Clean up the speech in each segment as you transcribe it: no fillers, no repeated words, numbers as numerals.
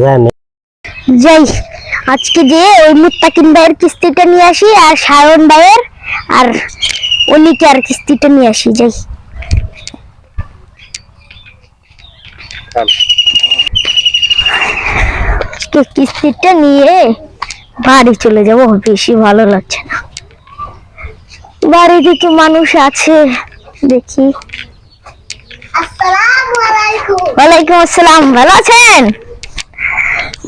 যায় না। যাই আজকে যে ওই মুত্তাকিন ভাইয়ের কিস্তিটা নিয়ে আসি আর শাওন ভাইয়ের আর অনিকার কিস্তিটা নিয়ে আসি। যাই কিস্তিটা নিয়ে বাড়ি চলে যাব, বেশি ভালো লাগছে না। বাড়িতে তো মানুষ আছে, দেখি। ওয়ালাইকুম আসসালাম, ভালো আছেন?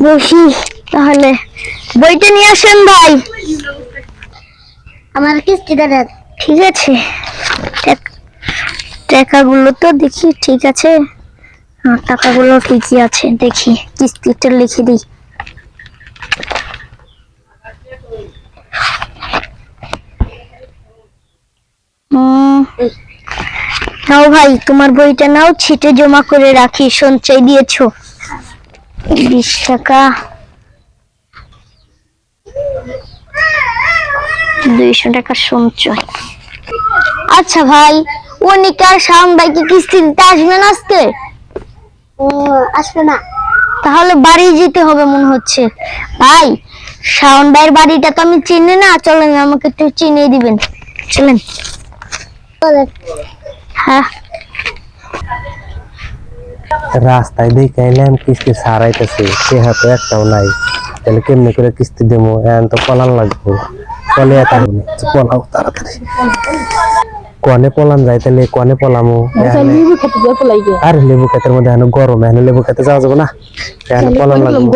বসি তাহলে, বইটা নিয়ে আসেন ভাই। আমার কিস্তিটা দেন। ঠিক আছে, টাকাগুলো তো দেখি ঠিক আছে। হ্যাঁ, টাকাগুলো ঠিকই আছে, দেখি কিস্তিটা লিখে দিই। নাও ভাই, তোমার বইটা নাও, ছিটে জমা করে রাখি। সঞ্চয় দিয়েছো 20 টাকা, 200 টাকা সঞ্চয়। আচ্ছা ভাই, অনিকার শাওন ভাই কি কিস্তি দিতে আসবেন আজকে? আসবে না, তাহলে বাড়ি যেতে হবে মনে হচ্ছে। ভাই, শাওন ভাইয়ের বাড়িটা তো আমি চিনি না, চলেন আমাকে একটু চিনিয়ে দিবেন, চলেন। হ্যাঁ, রাস্তায় দেখে এলাম কিস্তি সারাইতেছে, সে হাতে একটাও নাই। তাহলে কেমনি করে কিস্তি দেবো? এখন তো পলান লাগবো। পলে পলাও তাড়াতাড়ি। কনে পলান যায়? তাহলে কনে পলামো? আর লেবু খেতের মধ্যে এখন গরম, এখন লেবু খেতে যাওয়া যাবো না। এখন পলান লাগবো।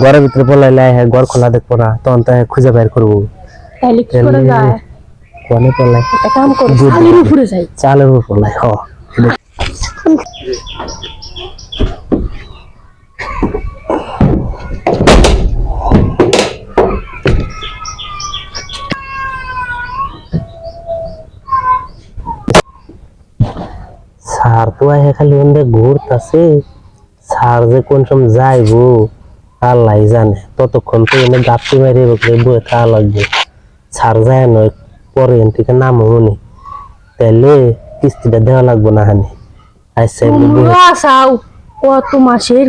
ঘরের ভিতরে পলাইলে হ্যাঁ ঘর খোলা দেখবো না, তখন তো খুঁজে বের করবো। কনে পলাই? চালের উপর পলাই। হ, স্যার তো খালি ওদের ঘুরতেছে। স্যার যে কোন সময় যাইবো আল্লাহ জানে। ততক্ষণ তো এনে গাপটি মারি বয়ে খাওয়া লাগবে। স্যার যায় নয়, পরে থেকে নামো উনি, তাহলে কিস্তিটা দেওয়া লাগবো না। হানি কত মাসের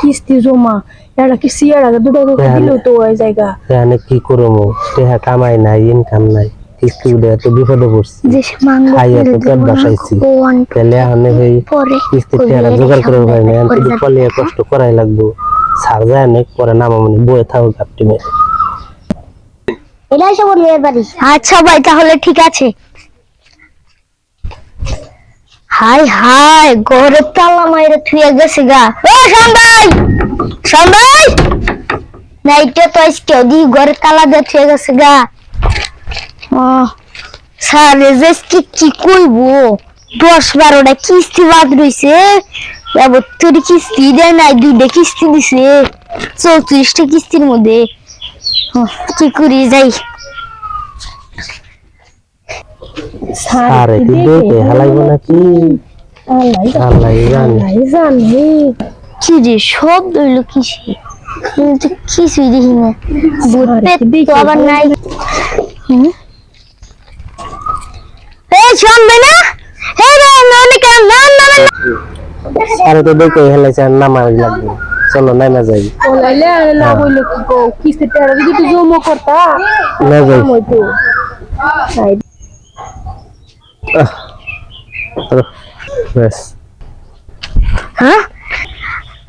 কিস্তি জমা, এটা কি সিয়ার আগে দুটো দিল তো ওই জায়গা। এখানে কি করবো? টেহা কামাই নাই, ইনকাম নাই, কিস্তি উঠে এত বিপদে পড়ছি, খাইয়া তো পেট বসাইছি। তাহলে এখন ওই কিস্তি টেহারা জোগাড় করে হয় না, শুধু পলিয়ে কষ্ট করাই লাগবো। সার যায় অনেক পরে নামা মানে বয়ে থাকো গাপটি মেরে। আচ্ছা ভাই, তাহলে ঠিক আছে। হাই হাই, ঘরে তালা মাইরে থুয়ে গেছে গা। ও সন্ধ্যাই, সন্ধ্যাই নাইটা তো আজকে দি ঘরে তালা দিয়ে থুয়ে গেছে গা। ও স্যার, যে কি কইবো, 10-12টা কিস্তি বাদ রইছে। এবার তোর কিস্তি দেয় নাই, 2টা কিস্তি দিছে 34টা কিস্তির মধ্যে। কি করি, যাই। সারে কি দেখে হালাইব নাকি? আল্লাহ জানে। কি রে শব্দ হইলো কিসে? কিছুই দেখি না, তো আবার নাই। শুনবে না? সারে তো দেখে হেলাইছে, নামা লাগবে। চলো নামা যাই। কিস্তিটা যদি তুই জমা করতা না যাই। হ্যাঁ,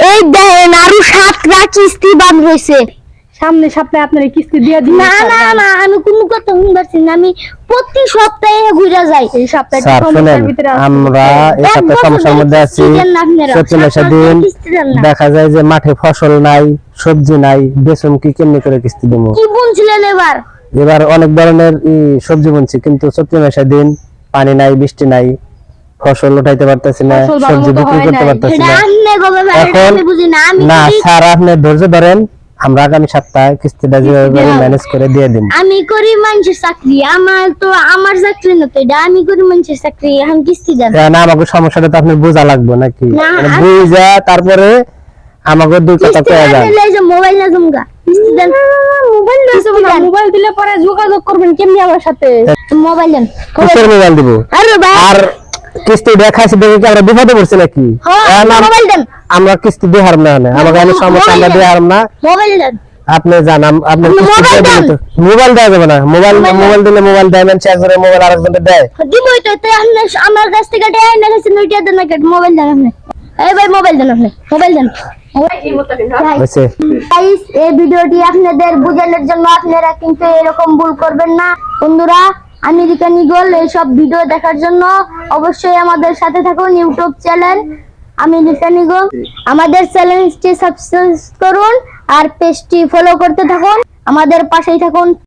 এই দেখেন আরো 7টা কিস্তি বাদ রয়েছে। সামনে সপ্তাহে আপনার কিস্তি দিয়ে দিন। না না না, আমি কোনো কথা শুনবাছি না। আমি প্রতি সপ্তাহে ঘুরে যাই। এই সপ্তাহে আমরা এই সপ্তাহে সমস্যার মধ্যে আছি। 40 দিন দেখা যায় যে মাঠে ফসল নাই, সবজি নাই, বেসম কি কেমনি করে কিস্তি দেবো? কি বুনছিলেন এবার? এবার অনেক ধরনের সবজি বুনছি, কিন্তু 40 দিন পানি নাই, বৃষ্টি নাই, ফসল উঠাইতে পারতেছি না, সবজি বিক্রি করতে পারতেছি না। এখন না স্যার, আপনি ধৈর্য ধরেন, আমরা আগামী সপ্তাহে কিস্তিটা যেভাবে ম্যানেজ করে দিয়ে দিন। আমি করি মানুষের চাকরি, আমার চাকরি না তো এটা, আমি করি মানুষের চাকরি, এখন কিস্তি দেন না। আমাকে সমস্যাটা তো আপনি বোঝা লাগবে নাকি? বুঝা তারপরে আমাকে দুই কথা কয়ে যান। মোবাইল না জমগা, কিস্তি দেন। মোবাইল দিলে পরে যোগাযোগ করবেন কেমনি আমার সাথে? মোবাইল দেন। মোবাইল দিব। আরে ভাই, আর কিস্তি দেখাইছি দেখে কি আমরা বিপদে পড়ছি নাকি? মোবাইল দেন। আমরা কিস্তি দিয়ে হারম না আমাকে আমি সমস্যা আমরা দিয়ে হারম না মোবাইল দেন আপনি জান আপনি কিস্তি দিয়ে দিন তো মোবাইল দেওয়া যাবে না মোবাইল দিলে মোবাইল দেয় না চেক করে মোবাইল আরেকজনকে দেয় দিবই তো তাই আপনি আমার কাছ থেকে টাকা এনে গেছেন ওইটা দেন না কেন মোবাইল দেন আপনি এই ভাই মোবাইল দেন আপনি মোবাইল দেন হয়েছে গাইস এই ভিডিওটি আপনাদের বোঝানোর জন্য আপনারা কিন্তু এরকম ভুল করবেন না বন্ধুরা আমেরিকান ইগল এইসব ভিডিও দেখার জন্য অবশ্যই আমাদের সাথে থাকুন ইউটিউব চ্যানেল আমেরিকান ইগল আমাদের চ্যানেলটি সাবস্ক্রাইব করুন আর পেজটি ফলো করতে থাকুন আমাদের পাশেই থাকুন